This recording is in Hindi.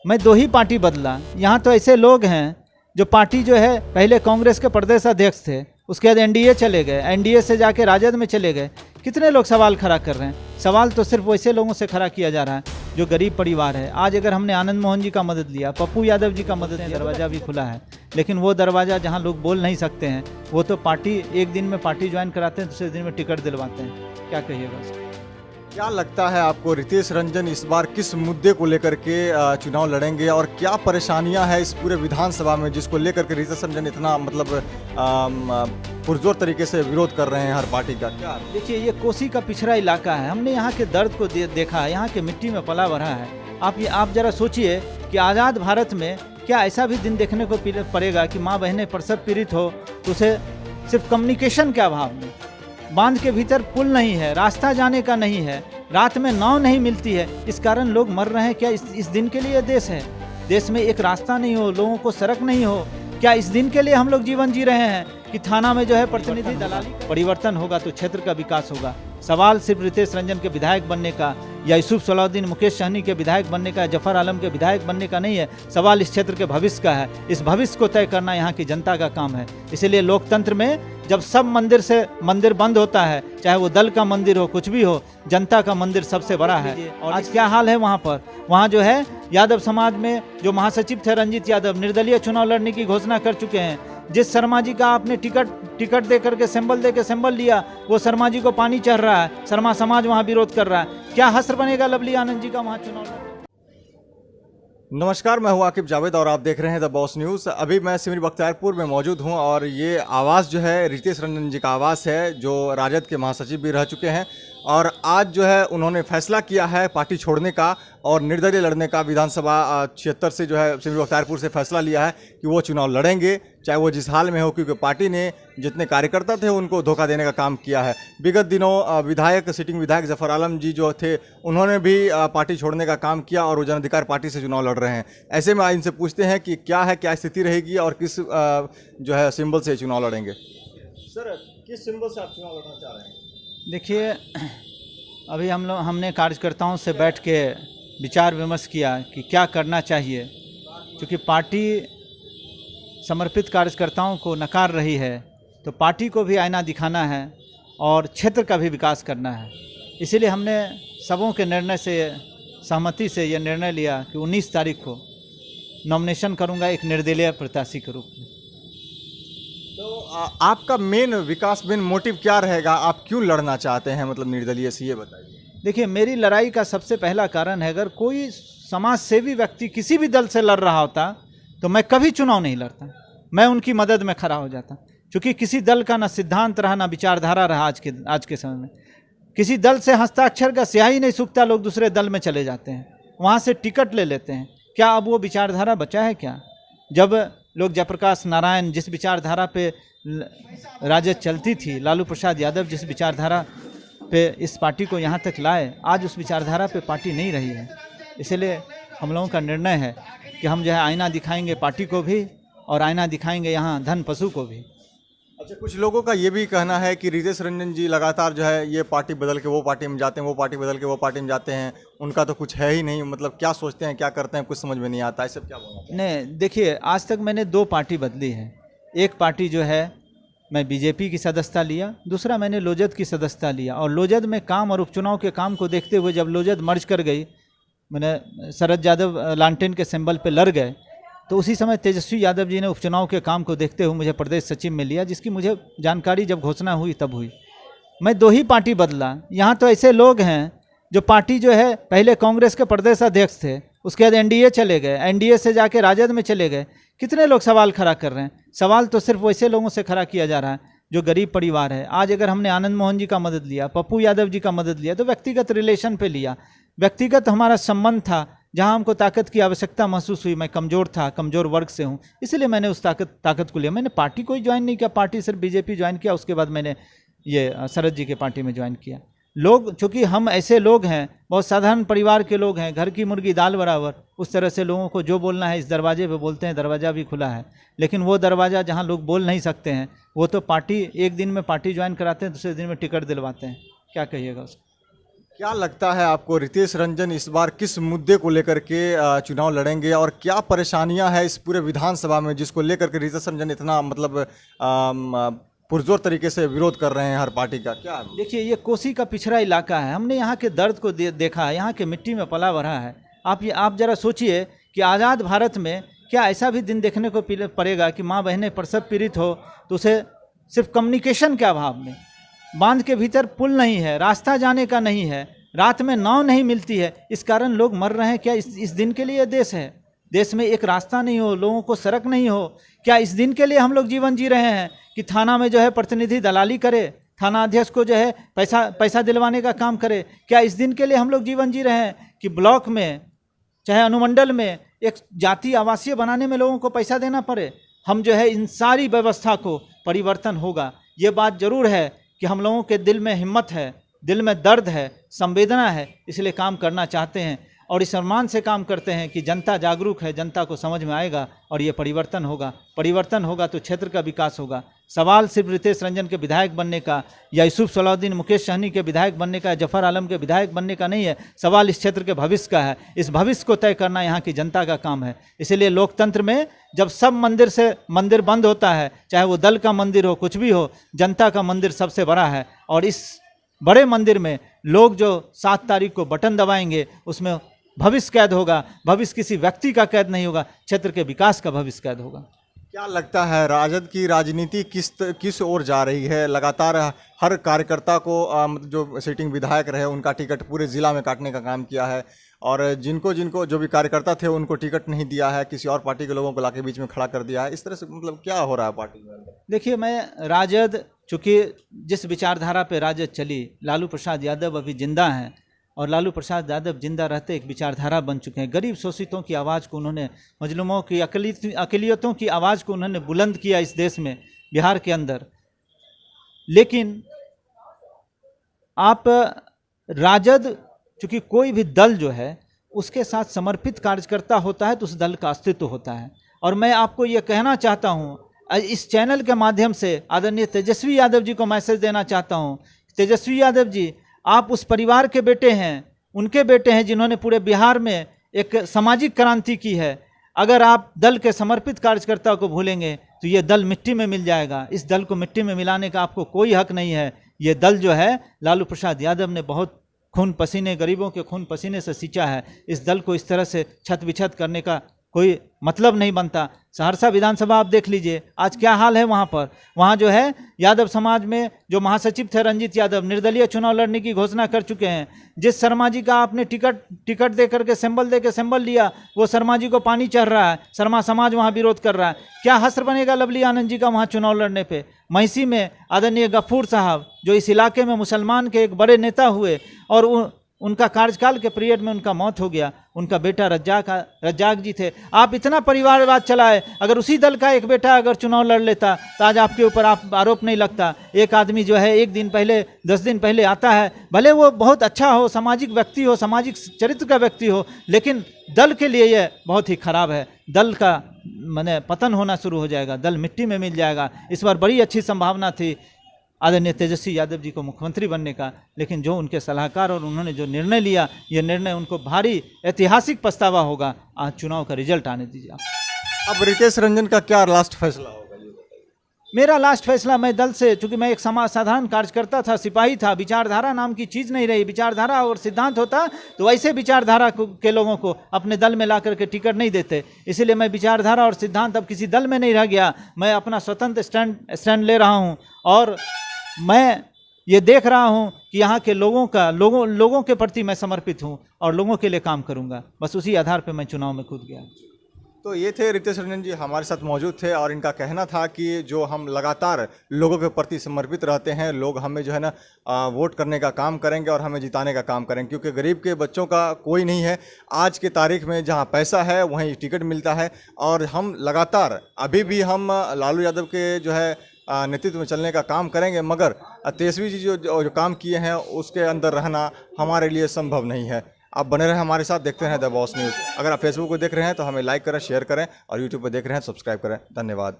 मैं 2 ही पार्टी बदला। यहाँ तो ऐसे लोग हैं जो पार्टी जो है पहले कांग्रेस के प्रदेश अध्यक्ष थे, उसके बाद एनडीए चले गए, एनडीए से जाके राजद में चले गए। कितने लोग सवाल खड़ा कर रहे हैं? सवाल तो सिर्फ वैसे लोगों से खड़ा किया जा रहा है जो गरीब परिवार है। आज अगर हमने आनंद मोहन जी का मदद लिया, पप्पू यादव जी का मदद लिया, दरवाज़ा भी खुला है, लेकिन वो दरवाज़ा जहाँ लोग बोल नहीं सकते हैं, वो तो पार्टी एक दिन में पार्टी ज्वाइन कराते हैं, दूसरे दिन में टिकट दिलवाते हैं। क्या कहिएगा उसको? क्या लगता है आपको, रितेश रंजन इस बार किस मुद्दे को लेकर के चुनाव लड़ेंगे और क्या परेशानियां हैं इस पूरे विधानसभा में जिसको लेकर के रितेश रंजन इतना पुरजोर तरीके से विरोध कर रहे हैं हर पार्टी का? क्या देखिए, ये कोसी का पिछड़ा इलाका है, हमने यहाँ के दर्द को देखा है, यहाँ के मिट्टी में पला भरा है। आप जरा सोचिए कि आज़ाद भारत में क्या ऐसा भी दिन देखने को पड़ेगा कि माँ बहनें प्रसव पीड़ित हो तो उसे सिर्फ कम्युनिकेशन के अभाव में, बांध के भीतर पुल नहीं है, रास्ता जाने का नहीं है, रात में नाव नहीं मिलती है, इस कारण लोग मर रहे हैं। क्या इस दिन के लिए देश है? देश में एक रास्ता नहीं हो, लोगों को सड़क नहीं हो, क्या इस दिन के लिए हम लोग जीवन जी रहे हैं कि थाना में जो है प्रतिनिधि दलाली? परिवर्तन होगा तो क्षेत्र का विकास होगा। सवाल सिर्फ रितेश रंजन के विधायक बनने का या यूसुफ सलाउद्दीन, मुकेश सहनी के विधायक बनने का, जफर आलम के विधायक बनने का नहीं है। सवाल इस क्षेत्र के भविष्य का है। इस भविष्य को तय करना यहाँ की जनता का काम है। इसीलिए लोकतंत्र में जब सब मंदिर बंद होता है, चाहे वो दल का मंदिर हो, कुछ भी हो, जनता का मंदिर सबसे बड़ा है। और आज क्या हाल है वहाँ पर? वहाँ जो है यादव समाज में जो महासचिव थे रंजीत यादव, निर्दलीय चुनाव लड़ने की घोषणा कर चुके हैं। जिस शर्मा जी का आपने टिकट दे करके सिंबल लिया, वो शर्मा जी को पानी चढ़ रहा है, शर्मा समाज वहाँ विरोध कर रहा है। क्या हश्र बनेगा लवली आनंद जी का वहाँ चुनाव लड़ने? नमस्कार, मैं हूं आकिब जावेद और आप देख रहे हैं द बॉस न्यूज़। अभी मैं सिमरी बख्तियारपुर में मौजूद हूं और ये आवास जो है रितेश रंजन जी का आवास है, जो राजद के महासचिव भी रह चुके हैं। और आज जो है उन्होंने फैसला किया है पार्टी छोड़ने का और निर्दलीय लड़ने का। विधानसभा 76 से जो है सिमरी बख्तियारपुर से फैसला लिया है कि वो चुनाव लड़ेंगे, चाहे वो जिस हाल में हो, क्योंकि पार्टी ने जितने कार्यकर्ता थे उनको धोखा देने का काम किया है। विगत दिनों सिटिंग विधायक जफर आलम जी जो थे, उन्होंने भी पार्टी छोड़ने का काम किया और वो जन अधिकार पार्टी से चुनाव लड़ रहे हैं। ऐसे में इनसे पूछते हैं कि क्या स्थिति रहेगी और किस जो है सिंबल से चुनाव लड़ेंगे। सर, किस सिंबल से आप चुनाव लड़ना चाह रहे हैं? देखिए, अभी हमने कार्यकर्ताओं से बैठ के विचार विमर्श किया कि क्या करना चाहिए, क्योंकि पार्टी समर्पित कार्यकर्ताओं को नकार रही है, तो पार्टी को भी आईना दिखाना है और क्षेत्र का भी विकास करना है। इसीलिए हमने सबों के निर्णय से, सहमति से ये निर्णय लिया कि 19 तारीख को नॉमिनेशन करूंगा एक निर्दलीय प्रत्याशी के रूप में। तो आपका मेन मोटिव क्या रहेगा? आप क्यों लड़ना चाहते हैं, मतलब निर्दलीय से, ये बताइए। देखिए, मेरी लड़ाई का सबसे पहला कारण है, अगर कोई समाज सेवी व्यक्ति किसी भी दल से लड़ रहा होता तो मैं कभी चुनाव नहीं लड़ता, मैं उनकी मदद में खड़ा हो जाता। क्योंकि किसी दल का ना सिद्धांत रहा, ना विचारधारा रहा। आज के समय में किसी दल से हस्ताक्षर का स्याही नहीं सूखता, लोग दूसरे दल में चले जाते हैं, वहाँ से टिकट ले लेते हैं। क्या अब वो विचारधारा बचा है क्या? जब लोग जयप्रकाश नारायण जिस विचारधारा पे राजद चलती थी, लालू प्रसाद यादव जिस विचारधारा पे इस पार्टी को यहाँ तक लाए, आज उस विचारधारा पे पार्टी नहीं रही है। इसलिए हम लोगों का निर्णय है कि हम जो है आईना दिखाएंगे पार्टी को भी और आईना दिखाएंगे यहाँ धन पशु को भी। अच्छा, कुछ लोगों का ये भी कहना है कि रितेश रंजन जी लगातार जो है ये पार्टी बदल के वो पार्टी में जाते हैं, वो पार्टी बदल के वो पार्टी में जाते हैं, उनका तो कुछ है ही नहीं। मतलब क्या सोचते हैं, क्या करते हैं, कुछ समझ में नहीं आता है। सब क्या बोलना? नहीं, देखिए, आज तक मैंने 2 पार्टी बदली है। एक पार्टी जो है मैं बीजेपी की सदस्यता लिया, दूसरा मैंने लोजद की सदस्यता लिया। और लोजद में काम और उपचुनाव के काम को देखते हुए जब लोजद मर्ज कर गई, मैंने शरद यादव लालटेन के सिंबल पे लड़ गए, तो उसी समय तेजस्वी यादव जी ने उपचुनाव के काम को देखते हुए मुझे प्रदेश सचिव में लिया, जिसकी मुझे जानकारी जब घोषणा हुई तब हुई। मैं 2 ही पार्टी बदला। यहाँ तो ऐसे लोग हैं जो पार्टी जो है पहले कांग्रेस के प्रदेश अध्यक्ष थे, उसके बाद एनडीए चले गए, एनडीए से जाके राजद में चले गए। कितने लोग सवाल खड़ा कर रहे हैं? सवाल तो सिर्फ वैसे लोगों से खड़ा किया जा रहा है जो गरीब परिवार है। आज अगर हमने आनंद मोहन जी का मदद लिया, पप्पू यादव जी का मदद लिया, तो व्यक्तिगत रिलेशन पे लिया, व्यक्तिगत हमारा संबंध था, जहां हमको ताकत की आवश्यकता महसूस हुई। मैं कमज़ोर था, कमज़ोर वर्ग से हूं, इसलिए मैंने उस ताकत को लिया। मैंने पार्टी कोई ज्वाइन नहीं किया, पार्टी सिर्फ बीजेपी ज्वाइन किया, उसके बाद मैंने ये शरद जी के पार्टी में ज्वाइन किया। लोग, चूँकि हम ऐसे लोग हैं, बहुत साधारण परिवार के लोग हैं, घर की मुर्गी दाल बराबर, उस तरह से लोगों को जो बोलना है इस दरवाजे पे बोलते हैं, दरवाज़ा भी खुला है। लेकिन वो दरवाज़ा जहाँ लोग बोल नहीं सकते हैं, वो तो पार्टी एक दिन में पार्टी ज्वाइन कराते हैं, दूसरे दिन में टिकट दिलवाते हैं। क्या कहिएगा उसको? क्या लगता है आपको, रितेश रंजन इस बार किस मुद्दे को लेकर के चुनाव लड़ेंगे और क्या परेशानियां हैं इस पूरे विधानसभा में जिसको लेकर के रितेश रंजन इतना मतलब पुरजोर तरीके से विरोध कर रहे हैं हर पार्टी का? क्या देखिए, ये कोसी का पिछड़ा इलाका है, हमने यहाँ के दर्द को देखा है, यहाँ के मिट्टी में पला बढ़ा है। आप जरा सोचिए कि आज़ाद भारत में क्या ऐसा भी दिन देखने को पड़ेगा कि माँ बहनें प्रसव पीड़ित हो तो उसे सिर्फ कम्युनिकेशन के अभाव में, बांध के भीतर पुल नहीं है, रास्ता जाने का नहीं है, रात में नाव नहीं मिलती है, इस कारण लोग मर रहे हैं। क्या इस दिन के लिए ये देश है? देश में एक रास्ता नहीं हो, लोगों को सड़क नहीं हो, क्या इस दिन के लिए हम लोग जीवन जी रहे हैं कि थाना में जो है प्रतिनिधि दलाली करे, थाना अध्यक्ष को जो है पैसा दिलवाने का काम करे? क्या इस दिन के लिए हम लोग जीवन जी रहे हैं कि ब्लॉक में चाहे अनुमंडल में एक जाति आवासीय बनाने में लोगों को पैसा देना पड़े? हम जो है इन सारी व्यवस्था को परिवर्तन होगा। ये बात जरूर है कि हम लोगों के दिल में हिम्मत है, दिल में दर्द है, संवेदना है, इसलिए काम करना चाहते हैं और इस सम्मान से काम करते हैं कि जनता जागरूक है, जनता को समझ में आएगा और ये परिवर्तन होगा। परिवर्तन होगा तो क्षेत्र का विकास होगा। सवाल सिर्फ रितेश रंजन के विधायक बनने का या यूसुफ सलाउद्दीन मुकेश सहनी के विधायक बनने का या जफर आलम के विधायक बनने का नहीं है, सवाल इस क्षेत्र के भविष्य का है। इस भविष्य को तय करना यहाँ की जनता का काम है। इसलिए लोकतंत्र में जब सब मंदिर बंद होता है, चाहे वो दल का मंदिर हो, कुछ भी हो, जनता का मंदिर सबसे बड़ा है और इस बड़े मंदिर में लोग जो 7 तारीख को बटन दबाएंगे उसमें भविष्य कैद होगा। भविष्य किसी व्यक्ति का कैद नहीं होगा, क्षेत्र के विकास का भविष्य कैद होगा। क्या लगता है राजद की राजनीति किस ओर जा रही है? लगातार हर कार्यकर्ता को जो सिटिंग विधायक रहे उनका टिकट पूरे जिला में काटने का काम किया है और जिनको जो भी कार्यकर्ता थे उनको टिकट नहीं दिया है, किसी और पार्टी के लोगों को लाके बीच में खड़ा कर दिया है। इस तरह से मतलब क्या हो रहा है पार्टी में? देखिए, मैं राजद, चूँकि जिस विचारधारा पे राजद चली, लालू प्रसाद यादव अभी जिंदा हैं और लालू प्रसाद यादव जिंदा रहते एक विचारधारा बन चुके हैं। गरीब शोषितों की आवाज़ को उन्होंने, मजलूमों की, अकलियतों की आवाज़ को उन्होंने बुलंद किया इस देश में, बिहार के अंदर। लेकिन आप राजद, चूँकि कोई भी दल जो है उसके साथ समर्पित कार्यकर्ता होता है तो उस दल का अस्तित्व होता है। और मैं आपको ये कहना चाहता हूँ, इस चैनल के माध्यम से आदरणीय तेजस्वी यादव जी को मैसेज देना चाहता हूँ। तेजस्वी यादव जी, आप उस परिवार के बेटे हैं, उनके बेटे हैं जिन्होंने पूरे बिहार में एक सामाजिक क्रांति की है। अगर आप दल के समर्पित कार्यकर्ता को भूलेंगे तो ये दल मिट्टी में मिल जाएगा। इस दल को मिट्टी में मिलाने का आपको कोई हक नहीं है। ये दल जो है लालू प्रसाद यादव ने बहुत खून पसीने, गरीबों के खून पसीने से सींचा है। इस दल को इस तरह से छत बिछत करने का कोई मतलब नहीं बनता। सहरसा विधानसभा आप देख लीजिए, आज क्या हाल है वहाँ पर। वहाँ जो है यादव समाज में जो महासचिव थे रंजीत यादव, निर्दलीय चुनाव लड़ने की घोषणा कर चुके हैं। जिस शर्मा जी का आपने टिकट दे करके सिंबल लिया, वो शर्मा जी को पानी चढ़ रहा है, शर्मा समाज वहाँ विरोध कर रहा है। क्या हश्र बनेगा लवली आनंद जी का वहाँ चुनाव लड़ने पर? महिषी में आदरणीय गफूर साहब, जो इस इलाके में मुसलमान के एक बड़े नेता हुए और उनका कार्यकाल के पीरियड में उनका मौत हो गया, उनका बेटा रज्जाक जी थे। आप इतना परिवारवाद चलाए, अगर उसी दल का एक बेटा अगर चुनाव लड़ लेता तो आज आपके ऊपर आरोप नहीं लगता। एक आदमी जो है 1 दिन पहले, 10 दिन पहले आता है, भले वो बहुत अच्छा हो, सामाजिक व्यक्ति हो, सामाजिक चरित्र का व्यक्ति हो, लेकिन दल के लिए ये बहुत ही खराब है। दल का माने पतन होना शुरू हो जाएगा, दल मिट्टी में मिल जाएगा। इस बार बड़ी अच्छी संभावना थी आदरणीय तेजस्वी यादव जी को मुख्यमंत्री बनने का, लेकिन जो उनके सलाहकार और उन्होंने जो निर्णय लिया, ये निर्णय उनको भारी ऐतिहासिक पछतावा होगा। आज चुनाव का रिजल्ट आने दीजिए। अब रितेश रंजन का क्या लास्ट फैसला होगा? मेरा लास्ट फैसला, मैं दल से, चूंकि मैं एक साधारण कार्यकर्ता था, सिपाही था, विचारधारा नाम की चीज़ नहीं रही। विचारधारा और सिद्धांत होता तो वैसे विचारधारा के लोगों को अपने दल में ला करके टिकट नहीं देते। इसीलिए मैं विचारधारा और सिद्धांत अब किसी दल में नहीं रह गया। मैं अपना स्वतंत्र स्टैंड ले रहा हूँ और मैं ये देख रहा हूँ कि यहाँ के लोगों के प्रति मैं समर्पित हूँ और लोगों के लिए काम करूँगा। बस उसी आधार पर मैं चुनाव में कूद गया। तो ये थे रितेश रंजन जी, हमारे साथ मौजूद थे और इनका कहना था कि जो हम लगातार लोगों के प्रति समर्पित रहते हैं, लोग हमें जो है ना वोट करने का काम करेंगे और हमें जिताने का काम करेंगे, क्योंकि गरीब के बच्चों का कोई नहीं है। आज के तारीख में जहां पैसा है वहीं टिकट मिलता है और हम लगातार अभी भी हम लालू यादव के जो है नेतृत्व में चलने का काम करेंगे, मगर तेजस्वी जी जो काम किए हैं उसके अंदर रहना हमारे लिए संभव नहीं है। आप बने रहें हमारे साथ, देखते रहें द बॉस न्यूज़। अगर आप फेसबुक पर देख रहे हैं तो हमें लाइक करें, शेयर करें और यूट्यूब पर देख रहे हैं सब्सक्राइब करें। धन्यवाद।